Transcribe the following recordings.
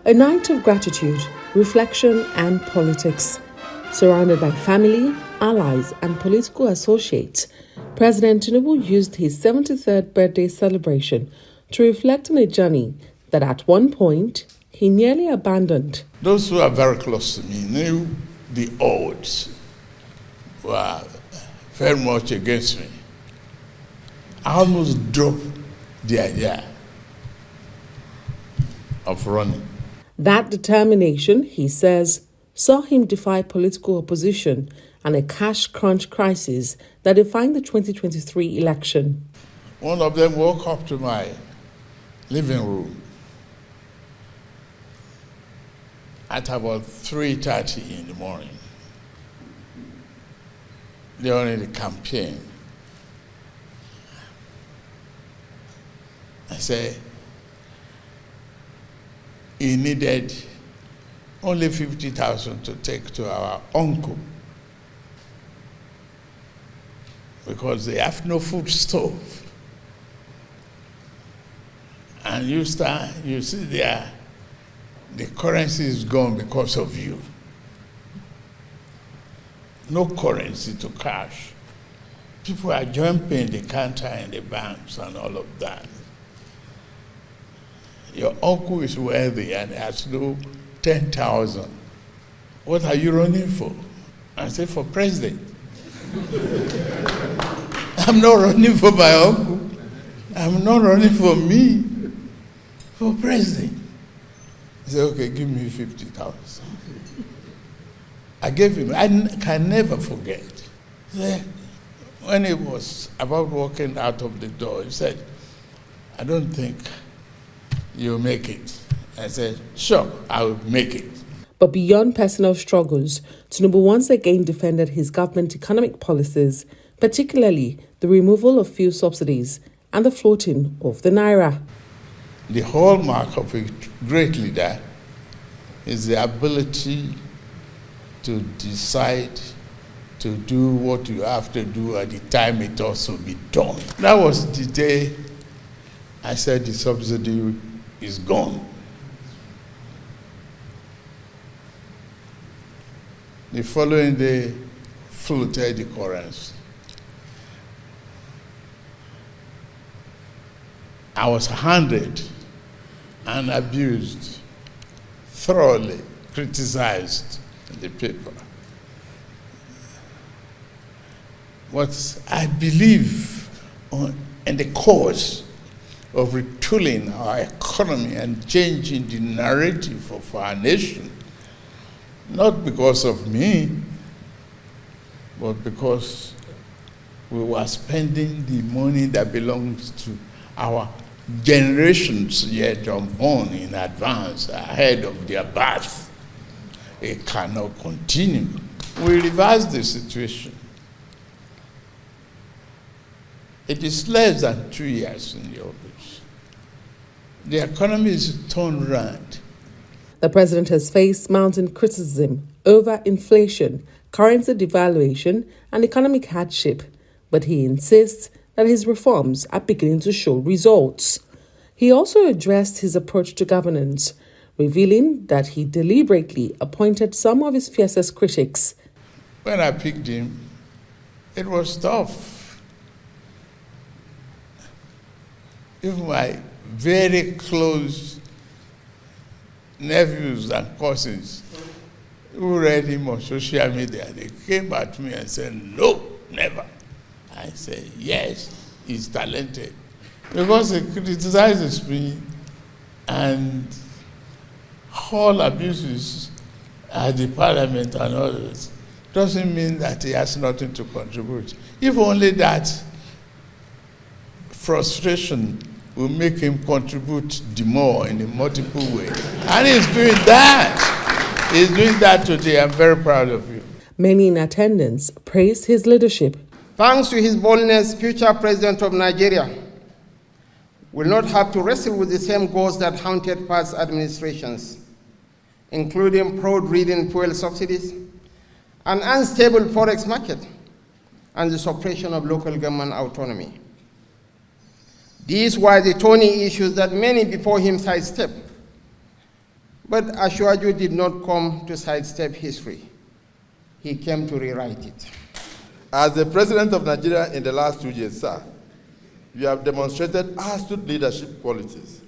A night of gratitude, reflection, and politics. Surrounded by family, allies, and political associates, President Tinubu used his 73rd birthday celebration to reflect on a journey that at one point he nearly abandoned. Those who are very close to me knew the odds were very much against me. I almost dropped the idea of running. That determination, he says, saw him defy political opposition and a cash crunch crisis that defined the 2023 election. One of them woke up to my living room at about 3:30 in the morning during the campaign. I said, he needed only 50,000 to take to our uncle because they have no foodstuff. And you see there, the currency is gone because of you. No currency to cash. People are jumping the counter in the banks and all of that. Your uncle is wealthy and has no 10,000. What are you running for? I said, for president. I'm not running for my uncle. I'm not running for me. For president. He said, okay, give me 50,000. I gave him, I can never forget. When he was about walking out of the door, he said, I don't think you'll make it. I said, sure, I'll make it. But beyond personal struggles, Tinubu once again defended his government economic policies, particularly the removal of fuel subsidies and the floating of the naira. The hallmark of a great leader is the ability to decide to do what you have to do at the time it also be done. That was the day I said the subsidy is gone. The following day, floated the currency. I was handed and abused, thoroughly criticized in the paper. What I believe in the cause of retooling our economy and changing the narrative of our nation, not because of me, but because we were spending the money that belongs to our generations yet unborn in advance, ahead of their birth. It cannot continue. We reversed the situation. It is less than 2 years in the office. The economy is turned around. The president has faced mounting criticism over inflation, currency devaluation, and economic hardship, but he insists that his reforms are beginning to show results. He also addressed his approach to governance, revealing that he deliberately appointed some of his fiercest critics. When I picked him, it was tough. Even my very close nephews and cousins who read him on social media, they came at me and said, no, never. I said, yes, he's talented. Because he criticizes me and all abuses at the parliament and others doesn't mean that he has nothing to contribute. If only that frustration will make him contribute the more in a multiple way. And he's doing that. He's doing that today. I'm very proud of you. Many in attendance praised his leadership. Thanks to his boldness, future president of Nigeria will not have to wrestle with the same goals that haunted past administrations, including fraud-ridden fuel subsidies, an unstable forex market, and the suppression of local government autonomy. These were the thorny issues that many before him sidestepped. But Ashwaju did not come to sidestep history. He came to rewrite it. As the President of Nigeria in the last 2 years, sir, you have demonstrated astute leadership qualities.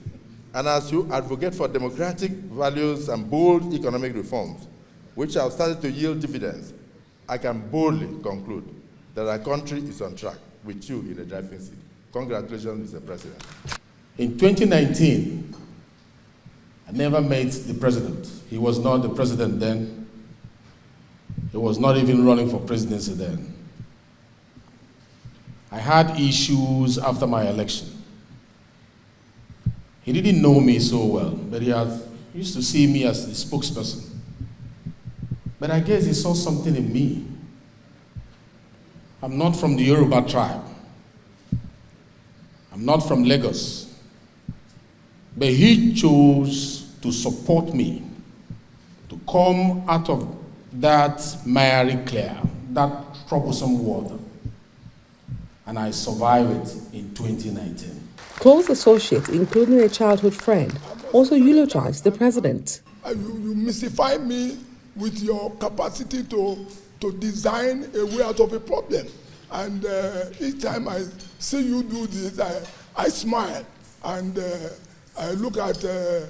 And as you advocate for democratic values and bold economic reforms, which have started to yield dividends, I can boldly conclude that our country is on track with you in the driving seat. Congratulations, Mr. President. In 2019, I never met the president. He was not the president then. He was not even running for presidency then. I had issues after my election. He didn't know me so well, but he used to see me as the spokesperson. But I guess he saw something in me. I'm not from the Yoruba tribe. I'm not from Lagos. But he chose to support me, to come out of that miry clay, that troublesome water. And I survived it in 2019. Close associates, including a childhood friend, also eulogized the president. You mystify me with your capacity to design a way out of a problem. And each time I see you do this, I smile. And I look at the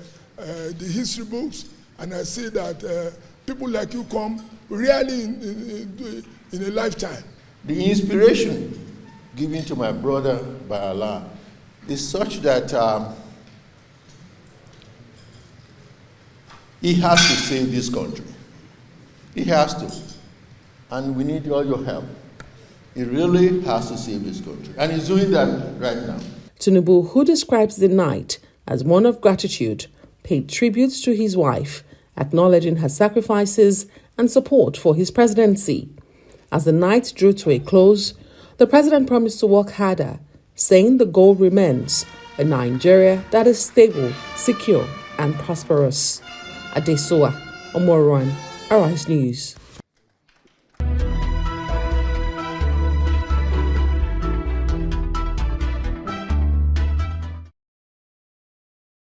history books and I see that people like you come rarely in a lifetime. The inspiration given to my brother by Allah is such that he has to save this country. He has to. And we need all your help. He really has to save this country. And he's doing that right now. Tinubu, who describes the night as one of gratitude, paid tributes to his wife, acknowledging her sacrifices and support for his presidency. As the night drew to a close, the president promised to work harder, saying the goal remains a Nigeria that is stable, secure, and prosperous. Adesoa Omoruan, Arise News.